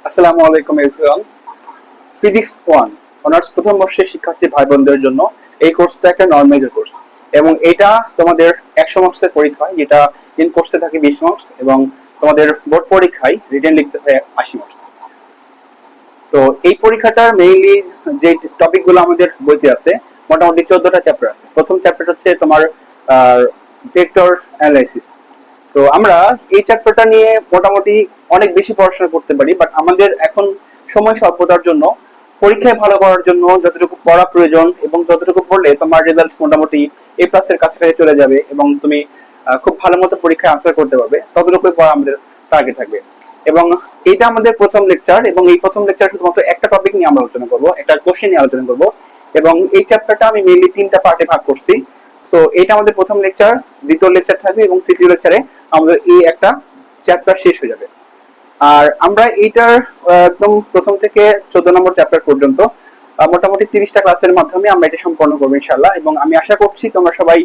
আসসালামু আলাইকুম everyone. Physics 1 honours প্রথম বর্ষের শিক্ষার্থী ভাই বোনদের জন্য এই কোর্সটা একটা নন মেজর কোর্স এবং এটা তোমাদের 100 মার্কসের পরীক্ষা, যেটা ইন কোর্সে থাকে 20 মার্কস এবং তোমাদের বোর্ড পরীক্ষায় রিটেন লিখতে হয় 80 মার্কস। তো এই পরীক্ষাটার মেইনলি যে টপিকগুলো আমাদের বইতে আছে মোটামুটি 14টা চ্যাপ্টার আছে। প্রথম চ্যাপ্টার হচ্ছে তোমার ভেক্টর অ্যানালাইসিস। তো আমরা এই চ্যাপ্টারটা নিয়ে মোটামুটি অনেক বেশি পড়াশোনা করতে পারি, বাট আমাদের এখন সময় স্বল্পতার জন্য পরীক্ষায় ভালো করার জন্য যতটুকু পড়া প্রয়োজন এবং যতটুকু পড়লে তোমার রেজাল্ট মোটামুটি এ প্লাসের কাছাকাছি চলে যাবে এবং তুমি খুব ভালো মতো পরীক্ষায় আনসার করতে পারবে, ততটুকুই পড়া আমাদের টার্গেট থাকবে। এবং এটা আমাদের প্রথম লেকচার এবং এই প্রথম লেকচার শুধুমাত্র একটা টপিক নিয়ে আমরা আলোচনা করব, একটা কোশ্চেন নিয়ে আলোচনা করব এবং এই চ্যাপ্টারটা আমি মেইনলি 3টা পার্টে ভাগ করছি। সো এটা আমাদের প্রথম লেকচার, দ্বিতীয় লেকচার থাকবে এবং তৃতীয় লেকচারে আমাদের এই একটা চ্যাপ্টার শেষ হয়ে যাবে। আর আমরা এইটার একদম প্রথম থেকে 14 নম্বর চ্যাপ্টার পর্যন্ত মোটামুটি 30টা ক্লাসের মাধ্যমে আমরা এটা সম্পন্ন করবো ইনশাআল্লাহ। এবং আমি আশা করছি তোমরা সবাই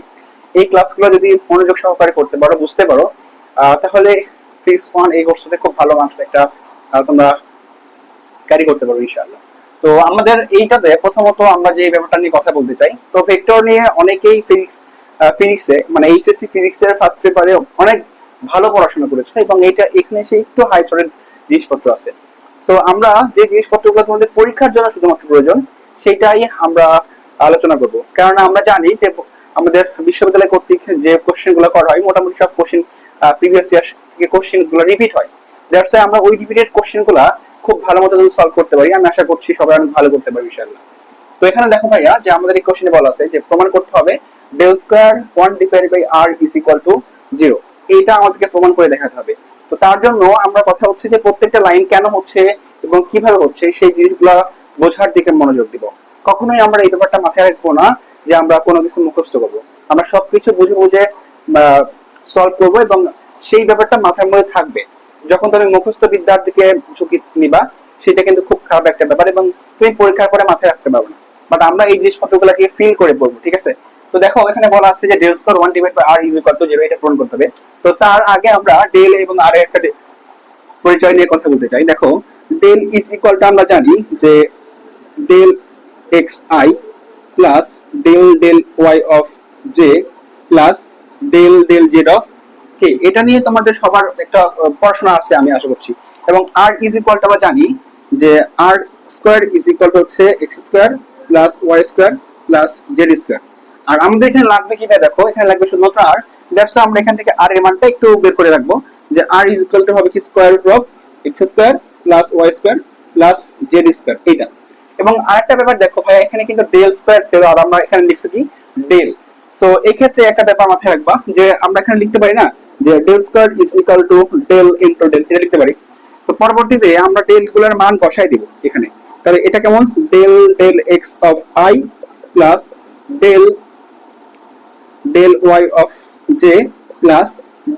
এই ক্লাসগুলো যদি মনোযোগ সহকারে করতে পারো, বুঝতে পারো, তাহলে ফিজিক্স 1 এই কোর্সটাতে খুব ভালো মার্কস একটা তোমরা ক্যারি করতে পারো ইনশাআল্লাহ। তো আমাদের এইটাতে প্রথমত আমরা যে ব্যাপারটা নিয়ে কথা বলতে চাই, তো ভেক্টর নিয়ে অনেকেই ফিজিক্সে মানে এইচএসসি ফিজিক্সের ফার্স্ট পেপারে অনেক ভালো পড়াশোনা করেছে এবং এটা এখানে এসে একটু হাই থ্রেড জিনিসপত্র আছে। সো আমরা যে জিনিসপত্রগুলো তোমাদের পরীক্ষার জন্য শুধুমাত্র প্রয়োজন সেটাই আমরা আলোচনা করব, কারণ আমরা জানি যে আমাদের বিশ্ববিদ্যালয় কর্তৃক যে কোশ্চেন গুলো করা হয় মোটামুটি সব কোশ্চেন প্রিভিয়াস ইয়ার থেকে কোশ্চেন গুলো রিপিট হয়। দ্যাটস ওয়াই আমরা ওই রিপিটেড কোশ্চেন গুলা খুব ভালো মতো যদি সলভ করতে পারি, আমি আশা করছি সবাই অনেক ভালো করতে পারবে ইনশাআল্লাহ। তো এখানে দেখো ভাইয়া যে আমাদের এই কোশ্চেনে বলা আছে যে প্রমাণ করতে হবে del square 1 divided by r is equal to 0। এটা আমাদেরকে প্রমাণ করে দেখাতে হবে। তো তার জন্য আমরা কথা হচ্ছে যে প্রত্যেকটা লাইন কেন হচ্ছে এবং কিভাবে হচ্ছে সেই জিনিসগুলো বোঝার দিকে মনোযোগ দিব। কখনোই আমরা এই ব্যাপারটা মাথায় রাখবো না যে আমরা কোনো কিছু মুখস্থ করবো, আমরা সবকিছু বুঝে বুঝে সলভ করবো এবং সেই ব্যাপারটা মাথার মধ্যে থাকবে। যখন তুমি মুখস্থ বিদ্যার দিকে ঝুঁকি নিবা সেটা কিন্তু খুব খারাপ একটা ব্যাপার এবং তুমি পরীক্ষার পরে মাথায় রাখতে পারবে না। বাট আমরা এই জিনিসপত্রগুলোকে ফিল করে পড়বো, ঠিক আছে? তো দেখো এখানে বলা আছে যে del square 1 divide by r is equal to 0, এটা পূরণ করতে হবে। তো তার আগে আমরা ডেল এবং r এর একটা পরিচয় নিয়ে কথা বলতে চাই। দেখো ডেল ইজ ইকুয়াল টু আমরা জানি যে del x i plus del del y of j plus del del z of k. এটা নিয়ে তোমাদের সবার একটা পড়াশোনা আছে আমি আশা করছি। এবং আর ইজ ইকুয়াল টু আমরা জানি যে r square is equal to হচ্ছে x square plus y square plus z square. আর আমাদের এখানে লাগবে কি ভাই, দেখো এখানে লাগবে শুধুমাত্র আর। দ্যাটস আমরা এখান থেকে আর এর মানটা একটু বের করে রাখবো যে আর ইজ ইকুয়াল টু হবে কি square root of x square plus y square plus z square এইটা। এবং আরেকটা ব্যাপার দেখো ভাই, এখানে কিন্তু ডেল স্কয়ার ছিল আর আমরা এখানে লিখছি কি ডেল। সো এই ক্ষেত্রে একটা ব্যাপার মাথায় রাখবা যে আমরা এখানে লিখতে পারি না যে del square is equal to del into del, এটা লিখতে পারি। তো পরবর্তীতে আমরা ডেল গুলোর মান বসাই দিব এখানে। তাহলে এটা কেমন, del del x of i plus del del y of j plus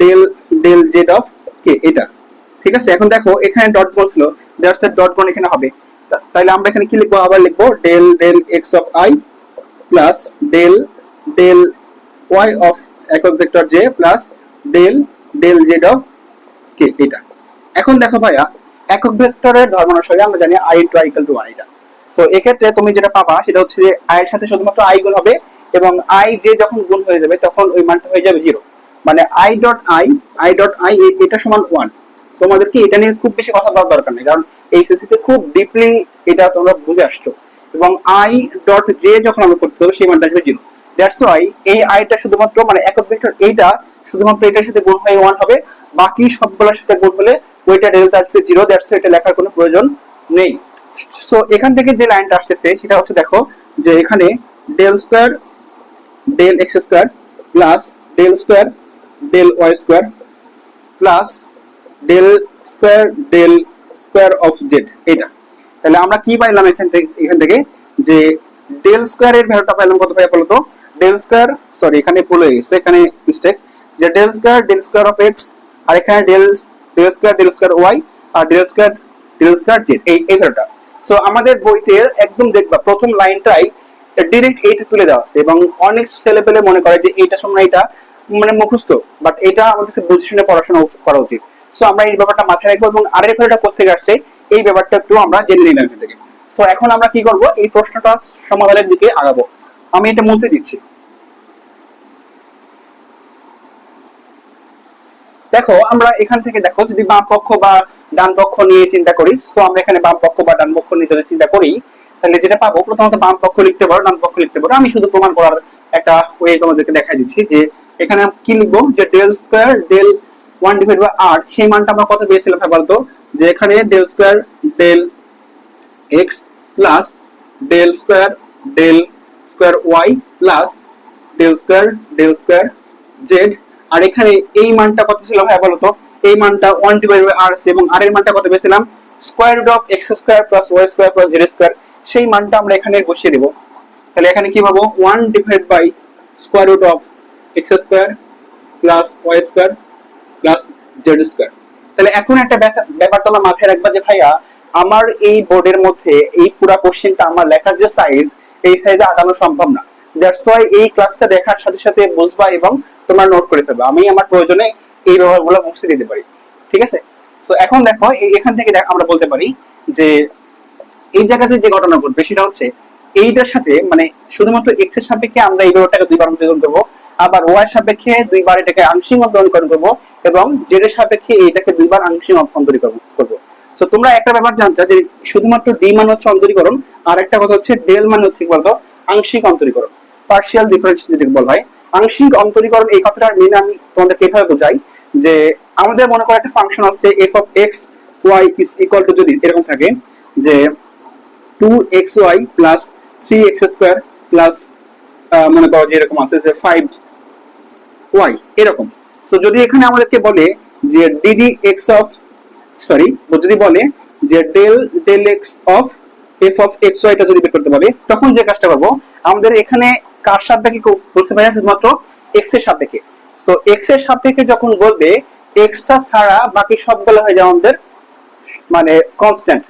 del del z of k, এটা ঠিক আছে। এখন দেখো এখানে ডট বসলো, দ্যাটস দ্যাট ডট গুণ এখানে হবে। তাহলে আমরা এখানে কি লিখবো, আবার লিখবো del del x of i plus del del y of একক vector j plus del del z of k, এটা। এখন দেখো ভাইয়া একক ভেক্টরের ধর্ম অনুসারে আমরা জানি i into i equal to 1 এটা। সো এক্ষেত্রে তুমি যেটা পাবা সেটা হচ্ছে যে i এর সাথে শুধুমাত্র i গুণ হবে এবং i যে যখন গুণ হয়ে যাবে তখন ওই মানটা হয়ে যাবে 0। মানে i ডট i এটা সমান 1। তোমাদেরকে এটা নিয়ে খুব বেশি কথা বলার দরকার নেই, কারণ এইচএসসি তে খুব ডিপলি এটা তোমরা বুঝে আসছো। এবং i ডট j যখন আমরা করতে হবে সেই মানটা আসবে 0। দ্যাটস ওয়াই এই আইটা শুধুমাত্র মানে একক ভেক্টর এইটা শুধুমাত্র এটার সাথে গুণ হয়ে 1 হবে, বাকি সবগুলোর সাথে গুণ হলে ওইটা ডেল্টা আসবে 0। দ্যাটস ওয়াই এটা লেখার কোনো প্রয়োজন নেই। সো এখান থেকে যে লাইনটা আসতেছে সেটা হচ্ছে দেখো যে এখানে del square del x square plus del square del y square plus del square of z, এটা। তাহলে আমরা কি পাইলাম এখান থেকে যে ডেল স্কয়ারের ভ্যালুটা পাইলাম কত ভাই বলতো, ডেল স্কয়ার, সরি এখানে ভুল হয়ে গেছে, এখানে মিস্টেক, যে ডেল স্কয়ার অফ এক্স আর এখানে ডেল স্কয়ার ওয়াই আর ডেল স্কয়ার জেড, এই ভ্যালুটা। সো আমাদের বইতে একদম দেখবা প্রথম লাইনটাই ডিরেক্ট এইটা তুলে দেওয়া আছে এবং অনেক ছেলেপেলে মনে করে যে এইটা সময় এটা মানে মুখস্থ, বাট এটা আমাদেরকে বুঝে শুনে পড়াশোনা করা উচিত। সো আমরা এই ব্যাপারটা মাথায় রাখবো। এবং আরের ভ্যালুটা কোথা থেকে আসছে, এই ব্যাপারটা একটু আমরা জেনে নিলাম এখান থেকে। সো এখন আমরা কি করব, এই প্রশ্নটা সমাধানের দিকে আগাবো। আমি এটা মুছে দিচ্ছি। দেখো আমরা এখান থেকে দেখো যদি বাম পক্ষ বা ডান পক্ষ নিয়ে চিন্তা করি, সো আমরা এখানে বাম পক্ষ বা ডান পক্ষ নিয়ে যদি চিন্তা করি, তাহলে যেটা পাবো, প্রথমত বাম পক্ষ লিখতে পারো, ডান পক্ষ লিখতে পারো। আমি শুধু প্রমাণ করার একটা ওয়ে তোমাদেরকে দেখাই দিচ্ছি যে এখানে কি লিখবো, যে del square del 1 divide by r, সেই মানটা আমরা কত পেয়েছিলাম বলতো, যে এখানে del square del x plus del square y plus del square z, আর এখানে এই মানটা কত ছিল ভাই বলতো, এই মানটা 1 ডিভাইড বাই r এবং r এর মানটা কত পেয়েছিলাম, square root of x square plus y square plus z square. সেই মানটা আমরা এখানে বসিয়ে দেব। তাহলে এখানে কি পাবো, 1 divide by square root of x square plus y square plus z square. তাহলে এখন একটা ব্যাপার তোমরা মাথায় রাখবা যে ভাইয়া আমার এই বোর্ডের মধ্যে এই পুরো কোশ্চেনটা আমার লেখার যে সাইজ, এই সাইজে আটানো সম্ভব না। দ্যাটস ওয়াই এই ক্লাসটা দেখার সাথে সাথে বুঝবা এবং তোমরা নোট করে ফেলবা। আমি আমার প্রয়োজনে এই ব্যবহারগুলো মুছে দিতে পারি, ঠিক আছে। সো এখন দেখো এখান থেকে আমরা বলতে পারি যে এই জায়গাতে যে ঘটনা ঘটবে সেটা হচ্ছে এইটার সাথে, মানে শুধুমাত্র x এর সাপেক্ষে আমরা এই ব্যাপারটাকে দুইবার অন্তরীকরণ করবো, আবার y এর সাপেক্ষে দুইবার এটাকে আংশিক অন্তরীকরণ করবো, এবং z এর সাপেক্ষে এইটাকে দুইবার আংশিক অন্তরীকরণ করবো। সো তোমরা একটা ব্যাপার জানতে যে শুধুমাত্র d মানে হচ্ছে অন্তরীকরণ, আর একটা কথা হচ্ছে ডেল মানে হচ্ছে কি বলতো, আংশিক অন্তরীকরণ, পার্শিয়াল ডিফারেন্স যদি বলা হয়। আংশিক অন্তরীকরণ এই কথাটার মিন আমি তোমাদেরকে এভাবে বোঝাই যে আমাদের মনে করো একটা ফাংশন আছে f of x y is equal to, যদি এরকম থাকে যে 2xy plus 3x square plus মনে করো যে এরকম আছে যে 5y এরকম। সো যদি এখানে আমাদেরকে বলে যে ddx অফ যদি বলে যে del x of f of xy টা যদি বের করতে বলে, তখন যে কাজটা করব, আমাদের এখানে কার সাপেক্ষে বলতে পারি, শুধুমাত্র x এর সাপেক্ষে। সো x এর সাপেক্ষে যখন বলবে, x টা ছাড়া বাকি সবগুলো হয়ে যাবে আমাদের মানে কনস্ট্যান্ট।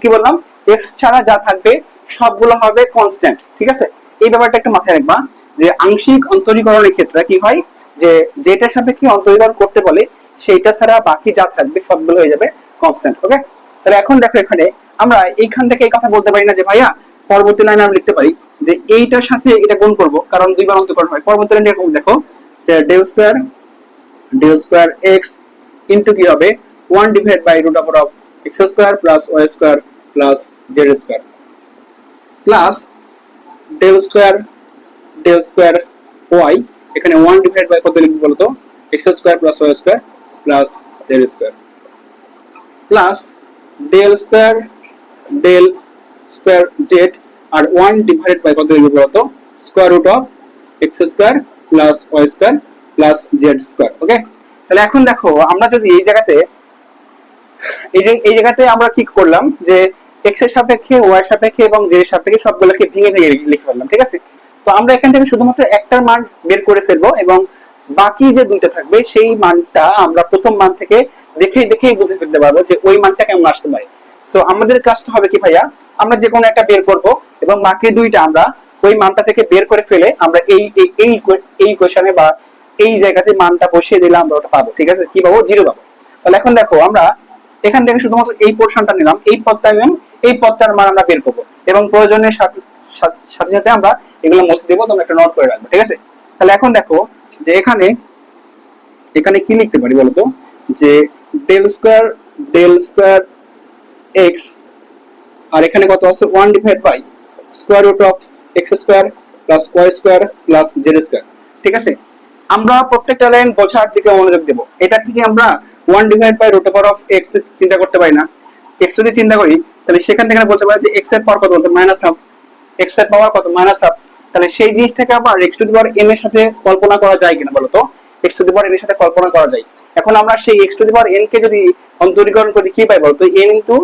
কি বললাম, x ছাড়া যা থাকবে সবগুলো হবে কনস্ট্যান্ট, ঠিক আছে। এই ব্যাপারটা একটু মাথায় রাখবা যে আংশিক অন্তরীকরণের ক্ষেত্রে কি হয়, যে যেটার সাপেক্ষে অন্তরীকরণ করতে বলে সেইটা ছাড়া বাকি যা থাকবে সবগুলো হয়ে যাবে কনস্ট্যান্ট, ওকে। তাহলে এখন দেখো এখানে আমরা এইখান থেকে এই কথা বলতে পারি না যে ভাইয়া পরবর্তী লাইনে আমরা লিখতে পারি যে এইটার সাথে এটা গুণ করব, কারণ দুইবার অন্তরীকরণ হয়। পরবর্তী লাইনে এরকম দেখো যে ডেল স্কয়ার x ইনটু কি হবে, 1 divide by root over of x square plus y square plus z square plus del square y, এখানে 1 ডিভাইড বাই কত লিখব বলতো, x square plus y square plus z square plus del square z, আর 1 divide by কত লিখব বলতো, square root of x square plus y square plus z square, okay. তাহলে এখন দেখো আমরা যদি এই জায়গাতে আমরা কি করলাম, যে x এর সাপেক্ষে y এর সাপেক্ষে এবং z এর সাপেক্ষে সবগুলোকে ভেঙে লিখে ফেললাম, ঠিক আছে। তো আমরা এখান থেকে শুধুমাত্র একটার মান বের করে ফেলবো, এবং বাকি যে দুইটা থাকবে সেই মানটা আমরা প্রথম মান থেকে দেখেই বুঝে ফেলতে পারবো যে ওই মানটা কেমন আসতে পারে। সো আমাদের কাজটা হবে কি ভাইয়া, আমরা যে কোনো একটা বের করব এবং বাকি দুইটা আমরা ওই মানটা থেকে বের করে ফেলে আমরা এই কোশ্চেনে বা এই জায়গাতে মানটা বসিয়ে দিলে আমরা ওটা পাবো, ঠিক আছে। কি পাবো, 0 পাবো। তাহলে এখন দেখো আমরা এখান থেকে শুধুমাত্র এই পোরশনটা নিলাম, এই পদটা নিলাম, এই পদটার মান আমরা বের করবো, এবং প্রয়োজনের সাথে সাথে আমরা এগুলো মুছে দেবো, তোমরা একটা নোট করে রাখবে, ঠিক আছে। তাহলে এখন দেখো যে এখানে কি লিখতে পারি বলতো, যে ডেল স্কয়ার x, আর এখানে কত আছে, 1 divide by square root of x square plus y square plus z square, ঠিক আছে। আমরা প্রত্যেকটা লাইন বোঝার দিকে মনোযোগ দেব। এটা থেকে আমরা 1 divide by root over of x চিন্তা করতে পারি না। x যদি চিন্তা করি তাহলে সেখান থেকে বলতে পারি যে x এর পাওয়ার কত বলতে মাইনাস হাফ, x এর পাওয়ার কত মাইনাস হাফ। তাহলে সেই জিনিসটাকে আবার x two the power n এর সাথে কল্পনা করা যায় কিনা বলতো, x two the power n এর সাথে কল্পনা করা যায়। এখন আমরা সেই x two the power n কে যদি অন্তরীকরণ করি কি পাই বলতো, n into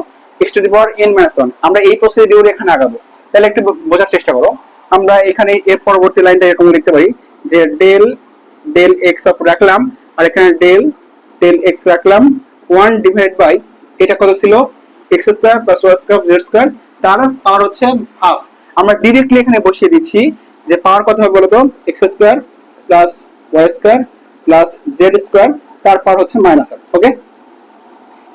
x two the power n minus 1। আমরা এই প্রসিডিউর এখানে আগাবো। তাহলে একটু বোঝার চেষ্টা করো। আমরা এখানে এর পরবর্তী লাইনটা এরকম লিখতে পারি যে ডেল x অফ রাখলাম, আর এখানে ডেল x রাখলাম, 1 ডিভাইড বাই এটা কত ছিল, x square plus y square z square, তার পাওয়ার হচ্ছে হাফ। আমরা ডাইরেক্টলি এখানে বসিয়ে দিচ্ছি যে পাওয়ার কত হবে বলতো, x square plus y square plus z square, তার পাওয়ার হচ্ছে মাইনাস হাফ, ওকে।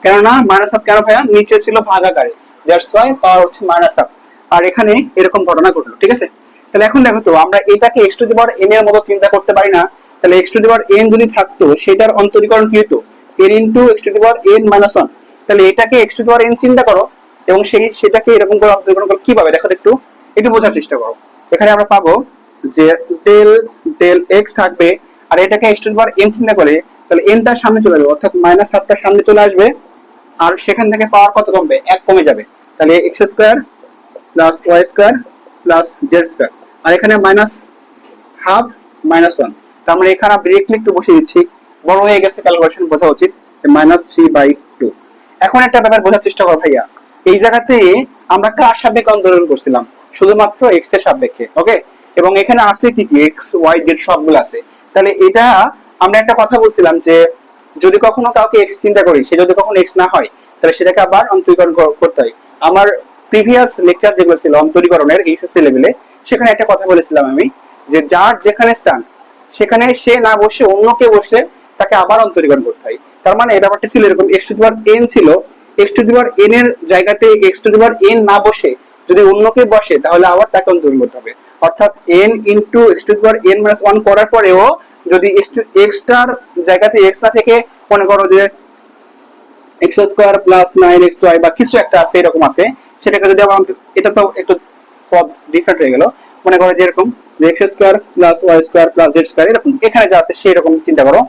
কেননা মাইনাস হাফ কেন ভাইয়া, নিচে ছিল ভাগ আকারে, দ্যাটস ওয়াই পাওয়ার হচ্ছে মাইনাস হাফ। আর এখানে এরকম ঘটনা ঘটলো, ঠিক আছে। তাহলে এখন দেখো তো আমরা এটাকে x to the power n এর মতো চিন্তা করতে পারি না। তাহলে x to the power N যদি থাকতো সেটার অন্তরীকরণ কি হতো, N into x to the power N minus one. তাহলে এটাকে x to the power N চিন্তা করো এবং সেটাকে এরকম করে অন্তরীকরণ করো, কি পাবে দেখো একটু, একটু বোঝার চেষ্টা করো। এখানে আমরা পাবো যে ডেল ডেল এক্স থাকবে, আর এটাকে x to the power N চিন্তা করে তাহলে এনটা সামনে চলে যাবে, অর্থাৎ মাইনাস হাফটা সামনে চলে আসবে, আর সেখান থেকে পাওয়ার কত কমবে, এক কমে যাবে। তাহলে x square plus y square plus z square, আর এখানে মাইনাস হাফ মাইনাস ওয়ান। তার মানে এখানে ডিরেক্টলি একটু বসিয়ে দিচ্ছি, বড় হয়ে গেছে ক্যালকুলেশন বোঝা উচিত, মাইনাস থ্রি বাই টু। এখন একটা ব্যাপার বোঝার চেষ্টা করো ভাইয়া, এই জায়গাতে আমরা কার সাপেক্ষে অন্তরণ করছিলাম, শুধুমাত্র এক্স এর সাপেক্ষে, ওকে। এবং এখানে আছে কি কি, এক্স ওয়াই জেড সবগুলো আছে। তাহলে এটা আমরা একটা কথা বলছিলাম যে যদি কখনো কাউকে এক্স চিন্তা করি, সে যদি কখনো এক্স না হয় তাহলে সেটাকে আবার অন্তরীকরণ করতে হয়। আমার প্রিভিয়াস লেকচার যেগুলো ছিল অন্তরীকরণের এইচএসসি লেভেলে, সেখানে একটা কথা বলেছিলাম আমি যে যার যেখানে স্থান সেখানে সে না বসে অন্য কে বসে তাকে আবার অন্তরীকরণ করতে হয়। তার মানে এই ব্যাপারটা ছিল এরকম, x to the power n ছিল, x to the power n এর জায়গাতে x to the power n না বসে যদি অন্য কে বসে তাহলে আবার তাকে অন্তরীকরণ করতে হবে। অর্থাৎ N into x to the power N minus one করার পরেও যদি এক্স টার জায়গাতে এক্স না থেকে মনে করো যে x square plus nine x y বা কিছু একটা আছে এরকম আছে, সেটাকে যদি আমরা, এটা তো একটু পদ ডিফারেন্ট হয়ে গেল, মনে করো যে এরকম x square plus y square plus z square এরকম এখানে যা আছে সেরকম চিন্তা করো,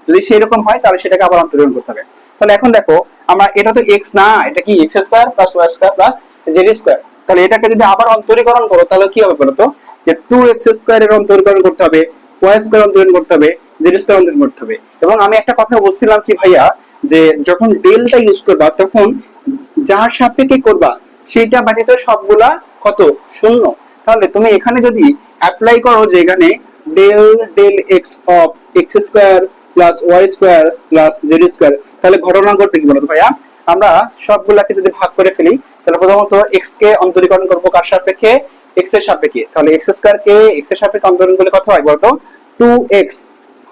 যদি সেরকম হয় তাহলে সেটাকে আবার অন্তরীকরণ করতে হবে। তাহলে এখন দেখো আমরা, এটা তো এক্স না, এটা কি x square plus y square plus z square. তাহলে এটাকে যদি আবার অন্তরীকরণ করো তাহলে কি হবে বলো তো, যে টু এক্স স্কোয়ার এর অন্তরীকরণ করতে হবে, ওয়াই স্কোয়ার অন্তরীকরণ করতে হবে, জেড স্কোয়ার অন্তরীকরণ করতে হবে। এবং আমি একটা কথা বলছিলাম কি ভাইয়া, যে যখন ডেলটা ইউজ করবা তখন যার সাপেক্ষে করবা সেটা ব্যতীত সবগুলা কত, শূন্য। তাহলে তুমি এখানে যদি অ্যাপ্লাই করো যে এখানে del del x of x square plus y square plus z square, তাহলে ঘটনা ঘটবে কি বলতো ভাইয়া, আমরা সবগুলাকে যদি ভাগ করে ফেলি তাহলে প্রথমত এক্স কে অন্তরীকরণ করবো কার সাপেক্ষে, এক্স এর সাপেক্ষে। তাহলে এক্স স্কোয়ার কে এক্স এর সাপেক্ষে অন্তরীকরণ করলে কত হয় বলতো, টু এক্স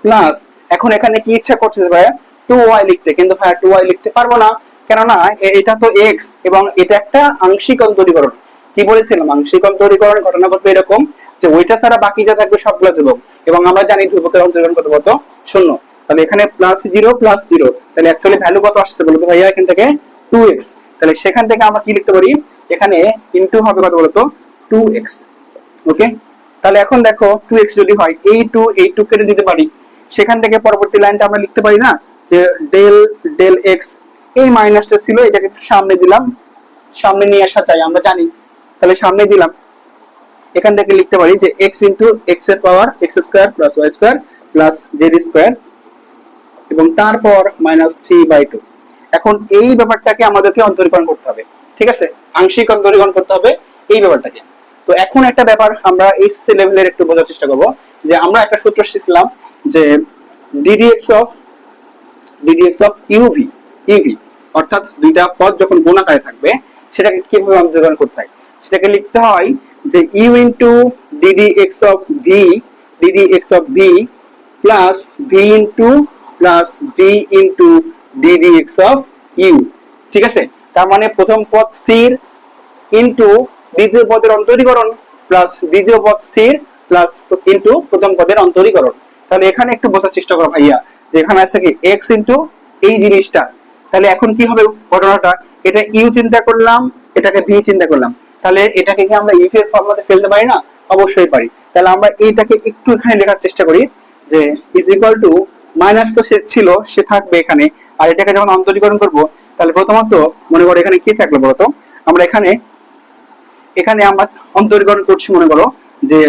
প্লাস, এখন এখানে কি ইচ্ছা করছে ভাইয়া টু ওয়াই লিখতে, কিন্তু ভাইয়া টু ওয়াই লিখতে পারবো না, কেননা এটা তো এক্স এবং এটা একটা আংশিক অন্তরীকরণ। কি বলেছিলাম, আংশিক অন্তরীকরণ ঘটনা ঘটবে এরকম যে ওইটা ছাড়া বাকি যা থাকবে সবগুলো ধ্রুবক, এবং আমরা জানি ধ্রুবকের অন্তরীকরণ কত কত, শূন্য। তাহলে এখানে প্লাস জিরো প্লাস জিরো, তাহলে অ্যাকচুয়ালি ভ্যালু কত আসছে বলতো ভাইয়া, এখান থেকে টু এক্স। তাহলে সেখান থেকে আমরা কি লিখতে পারি, এখানে ইনটু হবে কত বলতো, টু এক্স, ওকে। তাহলে এখন দেখো টু এক্স যদি হয়, এই টু কেটে দিতে পারি, সেখান থেকে পরবর্তী লাইনটা আমরা লিখতে পারি না যে ডেল ডেল এক্স, এই মাইনাসটা ছিল এটাকে একটু সামনে দিলাম, সামনে নিয়ে আসা চাই আমরা জানি, তাহলে সামনে দিলাম। এখান থেকে লিখতে পারি যে x ইন্টু এক্স এর power x square plus y square plus z square এবং তারপর মাইনাস থ্রি বাই টু। এখন এই ব্যাপারটাকে আমাদেরকে অন্তরীকরণ করতে হবে, ঠিক আছে, আংশিক অন্তরীকরণ করতে হবে এই ব্যাপারটাকে। তো এখন একটা ব্যাপার আমরা এইচএসসি লেভেলের একটু বোঝার চেষ্টা করব, যে আমরা একটা সূত্র শিখলাম যে ddx অফ ইউভি, অর্থাৎ দুইটা পদ যখন গুণ আকারে থাকবে সেটাকে কিভাবে অন্তরীকরণ করতে হয়, সেটাকে লিখতে হয় যে u into ddx of v plus v into plus v into ddx of u, ঠিক আছে। তার মানে প্রথম পদ স্থির ইন্টু দ্বিতীয় পদের অন্তরীকরণ প্লাস দ্বিতীয় পদ স্থির প্লাস ইন্টু প্রথম পদের অন্তরীকরণ। তাহলে এখানে একটু বোঝার চেষ্টা করো ভাইয়া, যে এখানে আছে কি এক্স ইন্টু এই জিনিসটা, তাহলে এখন কি হবে ঘটনাটা, এটা ইউ চিন্তা করলাম, এটাকে ভি চিন্তা করলাম, তাহলে এটাকে কি আমরা ইফ এর ফর্মুলাতে ফেলতে পারি না, অবশ্যই পারি। তাহলে আমরা এইটাকে একটু এখানে লেখার চেষ্টা করি যে ইজ ইকুয়াল টু, মাইনাস তো সে ছিল সে থাকবে এখানে, আর এটাকে যখন অন্তরীকরণ করব তাহলে প্রথমত মনে করো এখানে কি থাকলো বলতো, আমরা এখানে আমরা অন্তরীকরণ করছি, মনে করো যে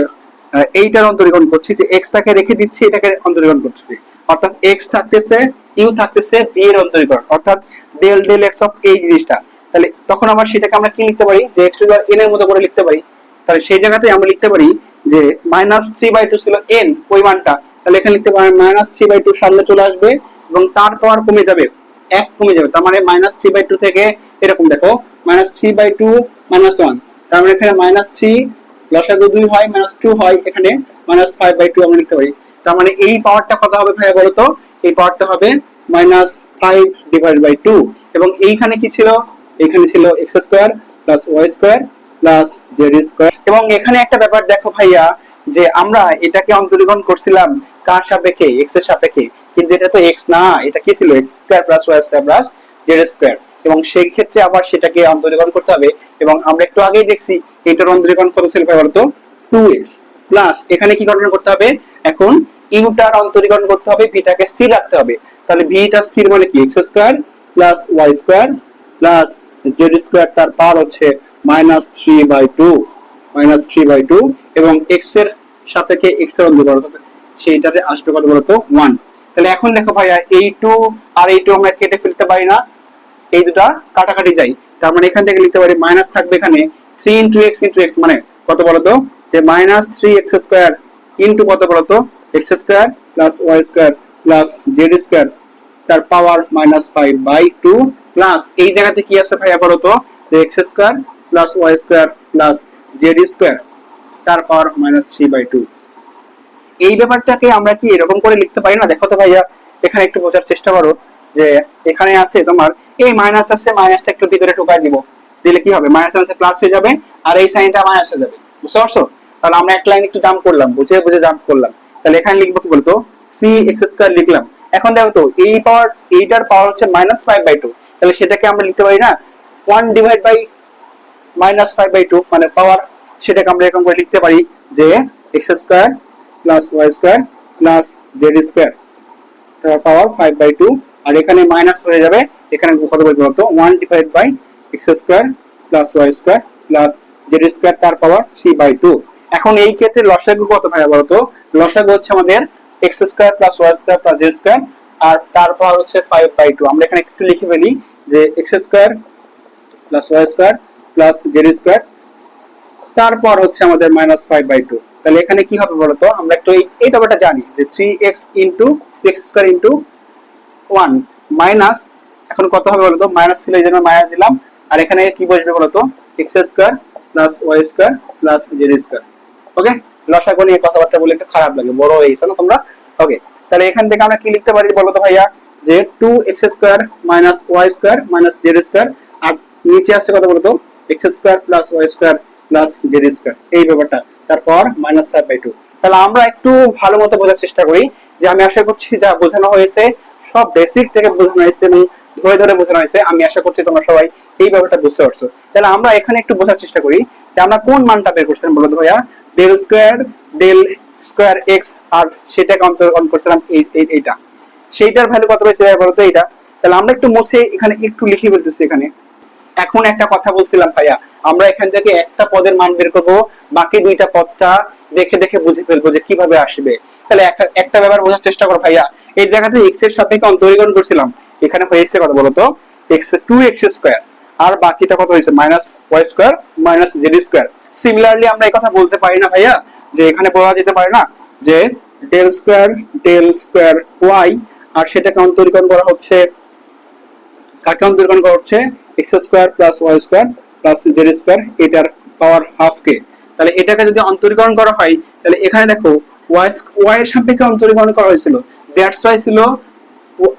এইটার অন্তরীকরণ করছি, যে এক্স টাকে রেখে দিচ্ছি, এটাকে অন্তরীকরণ করতেছি, অর্থাৎ এক্স থাকতেছে ইউ থাকতেছে বি এর অন্তরীকরণ, অর্থাৎ ডেল ডেল এক্স অফ এই জিনিসটা। তাহলে তখন আবার সেটাকে আমরা কি লিখতে পারি, যে x to the power n এর মতো করে লিখতে পারি। তাহলে সেই জায়গাতে আমরা লিখতে পারি যে মাইনাস থ্রি বাই টু ছিল এন ওই মানটা, তাহলে এখানে লিখতে পারি মাইনাস থ্রি বাই টু সামনে চলে আসবে এবং তার পাওয়ার কমে যাবে, এক কমে যাবে, তার মানে মাইনাস থ্রি বাই টু থেকে এরকম দেখো minus three by two minus one, তার মানে এখানে মাইনাস থ্রি লসাগু 2 হয় মাইনাস 2 হয়, এখানে মাইনাস 5/2 আমরা লিখতে পারি। তার মানে এই পাওয়ারটা কত হবে ভাইয়া বলো তো, এই পাওয়ারটা হবে মাইনাস 5/2 এবং এইখানে কি ছিল, এখানে ছিল x square plus y square plus z square. এবং এখানে একটা ব্যাপার দেখো ভাইয়া, যে আমরা এটাকে অন্তরীকরণ করছিলাম কার সাপেক্ষে, x এর সাপেক্ষে, কিন্তু এটা তো x না, এটা কি ছিল x square plus y square plus z square. এবং সেই ক্ষেত্রে আবার সেটাকে অন্তরীকরণ করতে হবে, এবং আমরা একটু আগেই দেখছি এটার অন্তরীকরণ কত ছিল বলতো 2x প্লাস এখানে কি গণনা করতে হবে, এখন ইউটার অন্তরীকরণ করতে হবে, ভিটাকে স্থির রাখতে হবে। তাহলে ভিটা স্থির মানে কি x square plus y square plus z square, তার পাওয়ার হচ্ছে -3/2 এবং x এর সাপেক্ষে x এর অন্তরীকরণ সেইটাতে আসবে কত বলতো 1। তাহলে এখন দেখো ভাইয়া এই 2 আর এই 2 আমরা কেটে ফেলতে পারি না, এই দুটা কাটাকাটি যায়, তার মানে এখান থেকে লিখতে পারি মাইনাস থাকবে এখানে 3 মানে কত বলতো, যে -3x স্কয়ার ইনটু কত বলতো x square plus y square plus z square, তার পাওয়ার -5/2 প্লাস এই জায়গাতে কি আছে ভাইয়া বলতো, যে x square plus y square plus z square, তার পাওয়ার -3/2। এই ব্যাপারটাকে আমরা কি এরকম করে লিখতে পারি না? দেখো তো ভাইয়া, এখানে একটু বোঝার চেষ্টা করো, যে এখানে আছে তোমার এই মাইনাস আছে, মাইনাসটা একটু ভিতরে ঢুকাই দিব, দিলে কি হবে, মাইনাস মাইনাসে প্লাস হয়ে যাবে আর এই সাইনটা মাইনাস হয়ে যাবে, বুঝতে পারছো? তাহলে আমরা এক লাইন একটু জাম্প করলাম, বুঝে বুঝে জাম্প করলাম। তাহলে এখানে লিখবো কি বলতো 3x স্কয়ার লিখলাম। এখন দেখো তো এই পাওয়ার, এইটার পাওয়ার হচ্ছে -5/2, তাহলে সেটাকে আমরা লিখতে পারি না 1 ডিভাইড বাই -5/2 মানে পাওয়ার, সেটাকে আমরা এরকম করে লিখতে পারি যে x square plus y square plus z square, তার পাওয়ার 5/2, আর এখানে মাইনাস হয়ে যাবে, এখানে কত বলতে বলতো 1 divide by x square plus y square plus z square, তার পাওয়ার 3/2। এখন এই ক্ষেত্রে লসাগু কত ভাইয়া বলতো, লসাগু হচ্ছে আমাদের x square plus y square plus z square, আর তার পাওয়ার হচ্ছে 5/2। আমরা এখানে একটু লিখে ফেলি যে x square plus y square plus z square, তারপর হচ্ছে আমাদের -5/2। তাহলে এখানে কি হবে বলতো, আমরা একটু এই ব্যাপারটা জানি যে 3x into 6 square into 1 minus, এখন কত হবে বলতো, মাইনাস ছিল এই জন্য মাইনাস দিলাম, আর এখানে কি বসবে বলতো x square plus y square plus z square. Okay, লসাগু নিয়ে কথাবার্তা বলে একটু খারাপ লাগে, বড় হয়ে গেছে না তোমরা। ওকে, তাহলে এখান থেকে আমরা কি লিখতে পারি বলতো ভাইয়া, যে 2x square minus y square minus z square, আর নিচে আসছে কত বলতো x square plus y square plus z square, এই ব্যাপারটা, তারপর -5/2। তাহলে আমরা একটু ভালো মতো বোঝার চেষ্টা করি, যে আমি আশা করছি যা বোঝানো হয়েছে সব বেসিক থেকে বোঝানো হয়েছে এবং ধরে ধরে বোঝানো হয়েছে, আমি আশা করছি তোমরা সবাই এই ব্যাপারটা বুঝতে পারছো। তাহলে আমরা এখানে একটু বোঝার চেষ্টা করি যে আমরা কোন মানটা বের করছিলাম বলতো ভাইয়া, ডেল স্কয়ার x, আর সেটাকে অন্তর্গণ করছিলাম এইটা, সেইটার ভ্যালু কত পাইছে বলতো এইটা। তাহলে আমরা একটু মুছে এখানে একটু লিখে ফেলতেছি এখানে। এখন একটা কথা বলছিলাম ভাইয়া, আমরা এখান থেকে একটা পদের মান বের করবো, বাকি দুইটা পদটা দেখে দেখে বুঝে ফেলবো যে কিভাবে আসবে। তাহলে একটা ব্যাপার বোঝার চেষ্টা করো ভাইয়া, এই জায়গাতে x এর সাপেক্ষে অন্তরীকরণ করছিলাম, এখানে হয়েছে কত বলতো x স্কয়ার, আর বাকিটা কত হয়েছে -y square minus z square. Similarly আমরা এই কথা বলতে পারি না ভাইয়া, যে এখানে বলা যেতে পারে না যে ডেল স্কয়ার y, আর সেটাকে অন্তরীকরণ করা হচ্ছে, কাকে অন্তরীকরণ করা হচ্ছে x square plus y square plus z square, এটার পাওয়ার হাফ কে। তাহলে এটাকে যদি অন্তরীকরণ করা হয়, তাহলে এখানে দেখো y এর সাপেক্ষে অন্তরীকরণ করা হয়েছিল, দ্যাটস ওয়াই ছিল,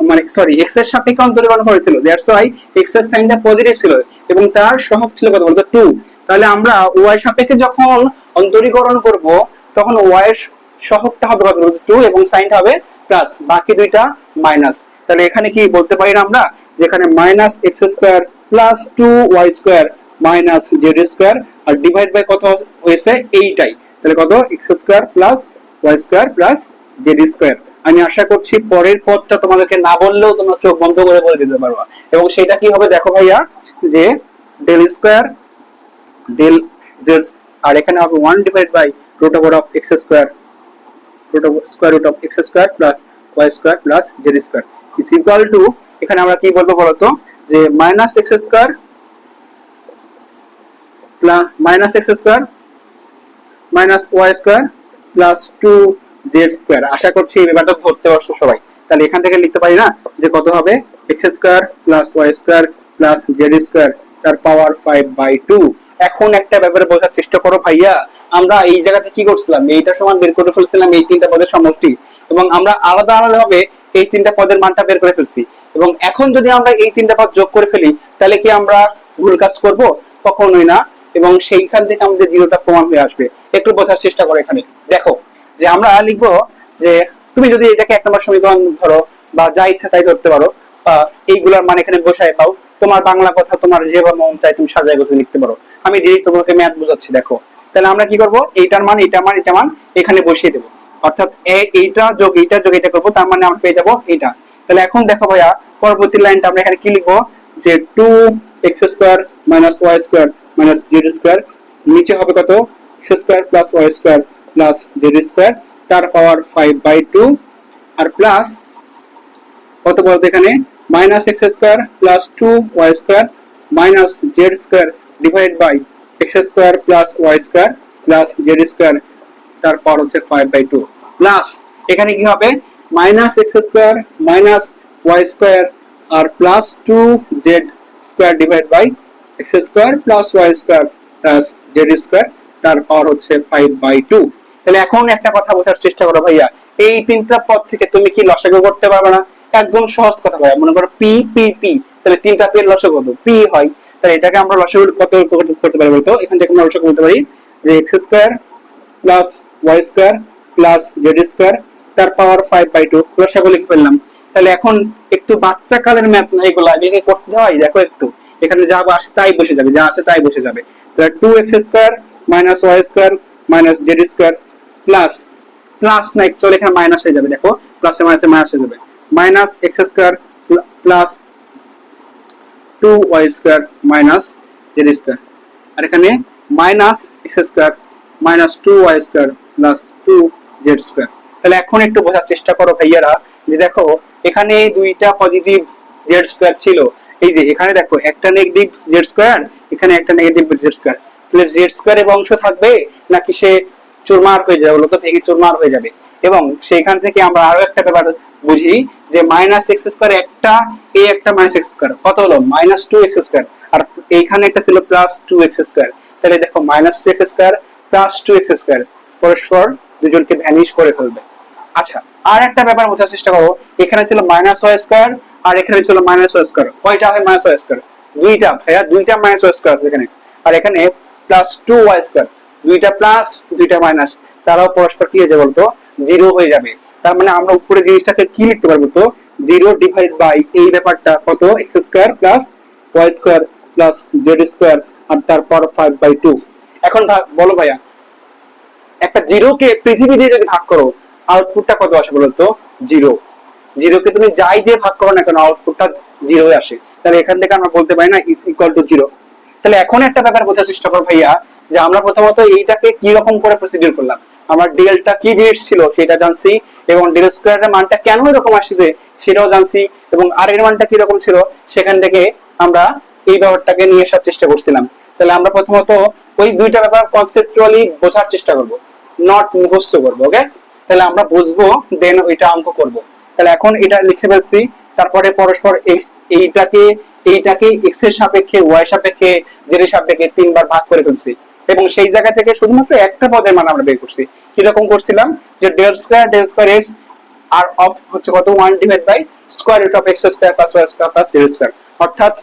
মানে সরি x এর সাপেক্ষে অন্তরীকরণ করা হয়েছিল, দ্যাটস ওয়াই x এর সাইনটা পজিটিভ ছিল এবং তার সহগ ছিল কত বলতো 2। তাহলে আমরা y সাপেক্ষে যখন অন্তরীকরণ করব, তখন y এর সহগটা হবে কত বলতো 2 এবং সাইনটা হবে প্লাস, বাকি দুইটা মাইনাস। তাহলে এখানে কি বলতে পারি না আমরা, যেখানে -x square plus 2y square minus z square, আর ডিভাইড বাই কত হয়েছে এইটাই, তাহলে কত x square plus y square plus z square. আমি আশা করছি পরের পদটা তোমাদেরকে না বললেও তোমরা চোখ বন্ধ করে বলে দিতে পারবা, এবং সেটা কি হবে দেখো ভাইয়া, যে ডেল স্কয়ার ডেল z, আর এখানে হবে 1 divide by root over of x square, square root of x square plus y square plus z square is equal to, এখানে আমরা কি বলবো বলতো, যে -x square plus -x square minus y square plus 2z square. আশা করছি এই ব্যাপারটা ধরতে পারছো সবাই। তাহলে এখান থেকে লিখতে পারি না যে কত হবে x square plus y square plus z square, তার পাওয়ার 5/2। এখন একটা ব্যাপারে বোঝার চেষ্টা করো ভাইয়া, আমরা এই জায়গাতে কি করছিলাম, এইটা সমান বের করে ফেলছিলাম এই তিনটা পদের সমষ্টি, এবং আমরা আলাদা আলাদা ভাবে এই তিনটা পদের মানটা বের করে ফেলছি। এবং এখন যদি আমরা এই তিনটা পদ যোগ করে ফেলি তাহলে কি আমরা ভুল কাজ করব? কখনোই না। এবং সেইখান থেকে আমাদের জিরোটা প্রমাণ হয়ে আসবে। একটু বোঝার চেষ্টা করো। এখানে দেখো যে আমরা লিখবো যে তুমি যদি এটাকে 1 নম্বর সমীকরণ ধরো বা যা ইচ্ছা তাই ধরতে পারো, এইগুলার মানে এখানে বসায় পাও, তোমার বাংলা কথা তোমার যেভাবে মন চায় তুমি সাজায় গুছিয়ে লিখতে পারো। আমি ডিরেক্ট তোমাকে ম্যাথ বোঝাচ্ছি। দেখো তাহলে আমরা কি করব, এইটার মান এইটার মান এইটার মান এখানে বসিয়ে দেবো, অর্থাৎ এইটা যোগ এইটা যোগ এটা করবো, তার মানে আমরা পেয়ে যাবো এইটা। তাহলে এখন দেখো ভাইয়া পরবর্তী লাইনটা আমরা এখানে কি লিখবো, যে 2x² - y² - z², নিচে হবে কত, x² + y² + z², তার পাওয়ার 5/2, আর প্লাস কত বলতে এখানে -x² + 2y² - z² divide by x² + y² + z², তার পাওয়ার হচ্ছে 5/2, প্লাস এখানে কি হবে -x² - y² R plus 2z² divide by x² + y² + z², তার পাওয়ার হচ্ছে 5/2। তাহলে এখন একটা কথা বোঝার চেষ্টা করো ভাইয়া, এই তিনটা পদ থেকে তুমি কি লসাগু করতে পারবে না? একদম সহজ কথা ভাইয়া। মনে করো পি পি পি, তাহলে তিনটা পি এর লসাগু কত? পি হয়। তাহলে এটাকে আমরা লসাগু কত করতে পারি বলতো? এখান থেকে আমরা লসাগু করতে পারি যে x² + y² + z², তার পাওয়ার 5/2, লসাগু লিখে ফেললাম। তাহলে এখন একটু বাচ্চা কালের ম্যাথ না এগুলা, এটাকে করতে হয়। দেখো একটু এখানে যা আসে তাই বসে যাবে, যা আসে তাই বসে যাবে। তাহলে 2x² - y² - z² plus plus না চলে এখানে মাইনাস হয়ে যাবে। দেখো প্লাসে মাইনাসে মাইনাস হয়ে যাবে, -x² + 2y² - z², আর এখানে -x² - 2y² + 2z²। তাহলে এখন একটু বোঝার চেষ্টা করো ভাইয়ারা, যে দেখো এখানে দুইটা পজিটিভ z² ছিল, এই যে এখানে দেখো একটা নেগেটিভ z², এখানে একটা নেগেটিভ z², তাহলে z² এর অংশ থাকবে নাকি সে চুরমার হয়ে যাবে, বলতো ভেঙে চুরমার হয়ে যাবে। এবং সেইখান থেকে আমরা আরো একটা ব্যাপার বুঝি যে -x² একটা, এই একটা -x², কত হলো -2x², আর এইখানে একটা ছিল +2x²। তাহলে দেখো -2x² + 2x², পরস্পর দুজনকে ভ্যানিশ করে ফেলবে। আচ্ছা, আর একটা ব্যাপার বোঝার চেষ্টা করো, এখানে ছিল -y² আর এখানে ছিল -y², কয়টা হয় -y²? দুইটা ভাইয়া, দুইটা -y² আছে এখানে, আর এখানে +2y², দুইটা প্লাস দুইটা মাইনাস, তারাও পরস্পর কি হয়ে যাবে বলতো, জিরো হয়ে যাবে। তার মানে আমরা উপরে জিনিসটাকে কি লিখতে পারবো তো, 0 ডিভাইড বাই এই ব্যাপারটা কত, x² + y² + z² আর তারপর 5/2। এখন বলো ভাইয়া, একটা জিরোকে পৃথিবী দিয়ে যদি ভাগ করো আউটপুটটা কত আসে বলতো, জিরো। জিরোকে তুমি যাই দিয়ে ভাগ করো না কেন আউটপুটটা জিরো আসে। তাহলে এখান থেকে আমরা বলতে পারি না ইজ ইকুয়াল টু জিরো। তাহলে এখন একটা ব্যাপার বোঝার চেষ্টা করো ভাইয়া, যে আমরা প্রথমত এইটাকে কি রকম করে প্রসিডিউর করলাম, আমরা ডেলটা কি জিনিস ছিল সেটা জানছি, এবং ডেল স্কয়ারের মানটা কেন এরকম আসছে সেটাও জানছি, এবং আর এর মানটা কি রকম ছিল সেখান থেকে আমরা এই ব্যাপারটাকে নিয়ে আসার চেষ্টা করছিলাম। তাহলে আমরা প্রথমত ওই দুইটা ব্যাপার কনসেপচুয়ালি বোঝার চেষ্টা করব, নট মুখস্থ করবো। ওকে, তাহলে আমরা বুঝবো দেন ওইটা অঙ্ক করব। তাহলে এখন এটা লিখে ফেলছি, তারপরে পরস্পর এইটাকে এইটাকে x এর সাপেক্ষে, y সাপেক্ষে, z এর সাপেক্ষে তিনবার ভাগ করে ফেলছি, এবং সেই জায়গা থেকে শুধুমাত্র একটা পদের মান আমরা বের করছি। কিরকম করছিলাম, যে del² x আর অফ হচ্ছে কত, 1 divide by square root of x² + y² + z², অর্থাৎ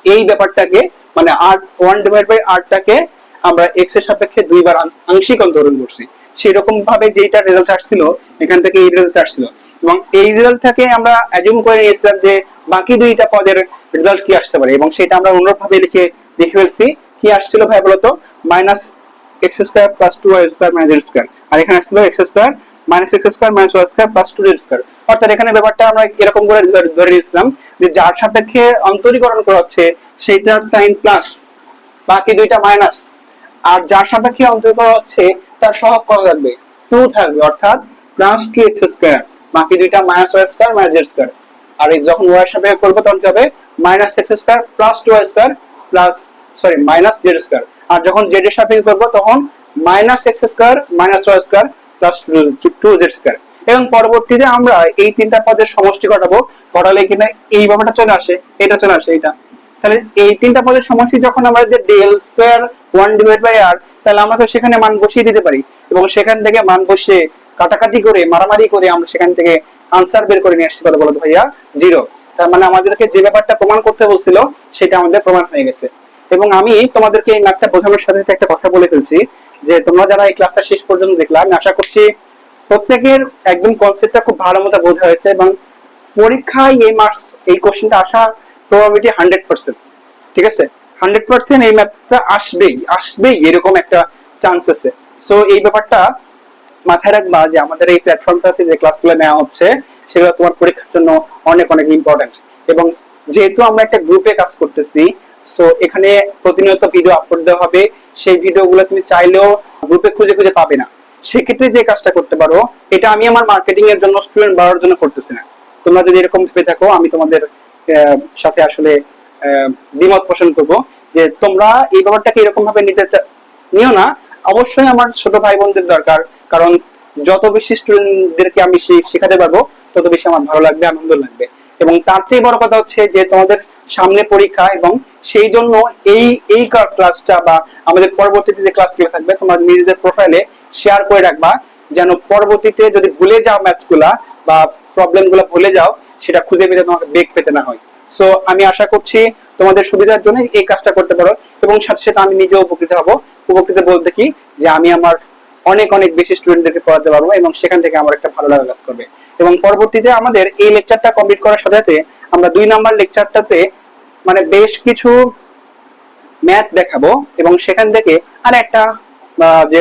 এই ব্যাপারটাকে মানে r 1 ডিভাইড বাই r টাকে আমরা x এর সাপেক্ষে দুইবার আংশিক অন্তরণ করছি। সেরকম ভাবে যেটা রেজাল্ট আসছিল এখান থেকে এই রেজাল্ট আসছিল, এবং এই রেজাল্ট থেকে আমরা অ্যাজিউম করে নিয়েছিলাম যে বাকি দুইটা পদের রেজাল্ট কি আসতে পারে, এবং সেটা আমরা অন্যভাবে লিখে ফেলছি। কি আসছিল ভাই বলতো, -x² + 2y² - z², আর এখানে আসছিল x² - x² - y² + 2z²। অর্থাৎ এখানে ব্যাপারটা আমরা এরকম করে ধরে নিয়েছিলাম যে যার সাপেক্ষে অন্তরীকরণ করা হচ্ছে সেটার সাইন প্লাস, বাকি দুইটা মাইনাস, আর যার সাপেক্ষে অন্তরীকরণ হচ্ছে তার সহগ কত থাকবে, 2 থাকবে, অর্থাৎ +2x², বাকি দুইটা -y² - z²। আর যখন y এর সাপেক্ষে করব তখন কি হবে, -x² + 2y² z², আর যখন z এর সাপেক্ষে করব তখন -x² - y² + 2z²। এবং পরবর্তীতে আমরা এই তিনটা পদের সমষ্টি ঘটাবো, ঘটালে কিনা এই ব্যাপারটা চলে আসে, এটা চলে আসে, এটা। তাহলে এই তিনটা পদের সমষ্টি যখন আমরা যে del² 1 ডিভাইড বাই r, তাহলে আমরা তো সেখানে মান বসিয়ে দিতে পারি, এবং সেখান থেকে মান বসিয়ে কাটাকাটি করে মারামারি করে আমরা সেখান থেকে আনসার বের করে নিয়ে আসতে পারবো, বলো ভাইয়া, জিরো। তার মানে আমাদেরকে যে ব্যাপারটা প্রমাণ করতে বলছিল সেটা আমাদের প্রমাণ হয়ে গেছে। এবং আমি তোমাদেরকে এই ম্যাথটা বোঝানোর সাথে সাথে একটা কথা বলে ফেলছি, যে তোমরা যারা এই ক্লাসটা শেষ পর্যন্ত দেখলা, আমি আশা করছি প্রত্যেকের একদম কনসেপ্টটা খুব ভালো মতো বোঝা হয়েছে, এবং পরীক্ষায় এই মার্কস এই কোশ্চেনটা আসার প্রবাবিলিটি 100%। ঠিক আছে, 100% এই ম্যাথটা আসবেই আসবেই, এরকম একটা চান্স আছে। সো এই ব্যাপারটা মাথায় রাখবা যে আমাদের এই প্ল্যাটফর্মটাতে যে ক্লাসগুলো নেওয়া হচ্ছে সেগুলো তোমার পরীক্ষার জন্য অনেক অনেক ইম্পর্টেন্ট। এবং যেহেতু আমরা একটা গ্রুপে কাজ করতেছি, সো এখানে প্রতিনিয়ত ভিডিও আপলোড দেওয়া হবে, সেই ভিডিওগুলো তুমি চাইলেও গ্রুপে খুঁজে খুঁজে পাবে না। সেক্ষেত্রে যে কাজটা করতে পারো, এটা আমি আমার মার্কেটিং এর জন্য, স্টুডেন্ট বাড়ার জন্য করতেছি না। তোমরা যদি এরকম ভেবে থাকো, আমি তোমাদের সাথে আসলে দ্বিমত পোষণ করবো যে তোমরা এই ব্যাপারটাকে এরকম ভাবে নিও না। অবশ্যই আমার ছোট ভাই বোনদের দরকার, কারণ যত বেশি স্টুডেন্টদেরকে আমি শেখাতে পারবো তত বেশি আমার ভালো লাগবে, আনন্দ লাগবে। এবং তার চেয়ে বড় কথা হচ্ছে যে তোমাদের সামনে পরীক্ষা, এবং সেই জন্য এই এই ক্লাসটা বা আমাদের পরবর্তীতে যে ক্লাসগুলো থাকবে তোমরা নিজেদের প্রোফাইলে শেয়ার করে রাখবা, যেন পরবর্তীতে যদি ভুলে যাও ম্যাথগুলা বা প্রবলেম গুলা ভুলে যাও, সেটা খুঁজে পেতে তোমাকে বেগ পেতে না হয়। সো আমি আশা করছি তোমাদের সুবিধার জন্য এই কাজটা করতে পারো, এবং সাথে সাথে আমি নিজেও উপকৃত হব। উপকৃত বলতে কি, যে আমি আমার অনেক অনেক বেশি স্টুডেন্টদেরকে পড়াতে পারবো, এবং সেখান থেকে আমার একটা ভালো লাগা কাজ করবে। এবং পরবর্তীতে আমাদের এই লেকচারটা কমপ্লিট করার সাথে সাথে আমরা 2 নাম্বার লেকচারটাতে মানে বেশ কিছু ম্যাথ দেখাবো, এবং সেখান থেকে আর একটা যে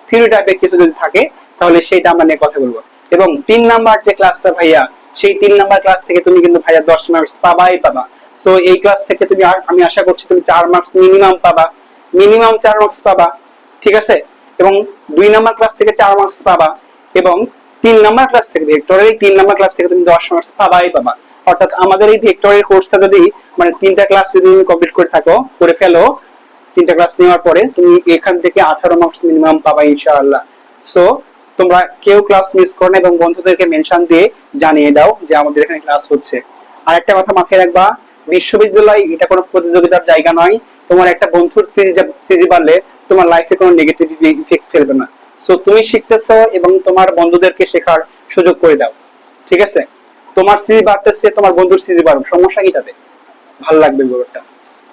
থিওরি টাইপের কিছু যদি থাকে তাহলে সেটা আমরা নিয়ে কথা বলবো। এবং 3 নাম্বার যে ক্লাসটা ভাইয়া, সেই 3 নাম্বার ক্লাস থেকে তুমি কিন্তু ভাইয়া 10 মার্কস পাবাই পাবা। সো এই ক্লাস থেকে তুমি, আমি আশা করছি তুমি 4 মার্কস মিনিমাম পাবা, মিনিমাম 4 মার্কস পাবা। ঠিক আছে, এবং 2 নাম্বার ক্লাস থেকে 4 মার্কস পাবা, এবং 3 নাম্বার ক্লাস থেকে, ভেক্টরের এই 3 নাম্বার ক্লাস থেকে তুমি 10 মার্কস পাবাই পাবা। অর্থাৎ আমাদের এই ভেক্টরের কোর্সটা যদি মানে 3টা ক্লাস যদি তুমি কমপ্লিট করে ফেলো, 3টা ক্লাস নেওয়ার পরে তুমি এখান থেকে 18 মার্কস মিনিমাম পাবা ইনশাআল্লাহ। সো তোমরা কেউ ক্লাস মিস করো না, এবং বন্ধুদেরকে মেনশন দিয়ে জানিয়ে দাও যে আমাদের এখানে ক্লাস হচ্ছে। আর একটা কথা মাথায় রাখবা, বিশ্ববিদ্যালয় এটা কোনো প্রতিযোগিতার জায়গা নয়। তোমার একটা বন্ধুর সিজি বাড়লে তোমার লাইফে কোনো নেগেটিভ ইফেক্ট ফেলবে না। সো তুমি শিখতেছো এবং তোমার বন্ধুদেরকে শেখার সুযোগ করে দাও। ঠিক আছে, তোমার সিজি বাড়তেছে, তোমার বন্ধুর সিজি বাড়ুক, সমস্যা কি তাতে? ভালো লাগবে ব্যাপারটা।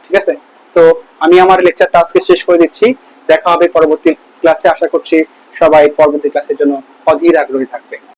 ঠিক আছে, সো আমি আমার লেকচারটা আজকে শেষ করে দিচ্ছি। দেখা হবে পরবর্তী ক্লাসে। আশা করছি সবাই পরবর্তী ক্লাসের জন্য অধীর আগ্রহী থাকবে।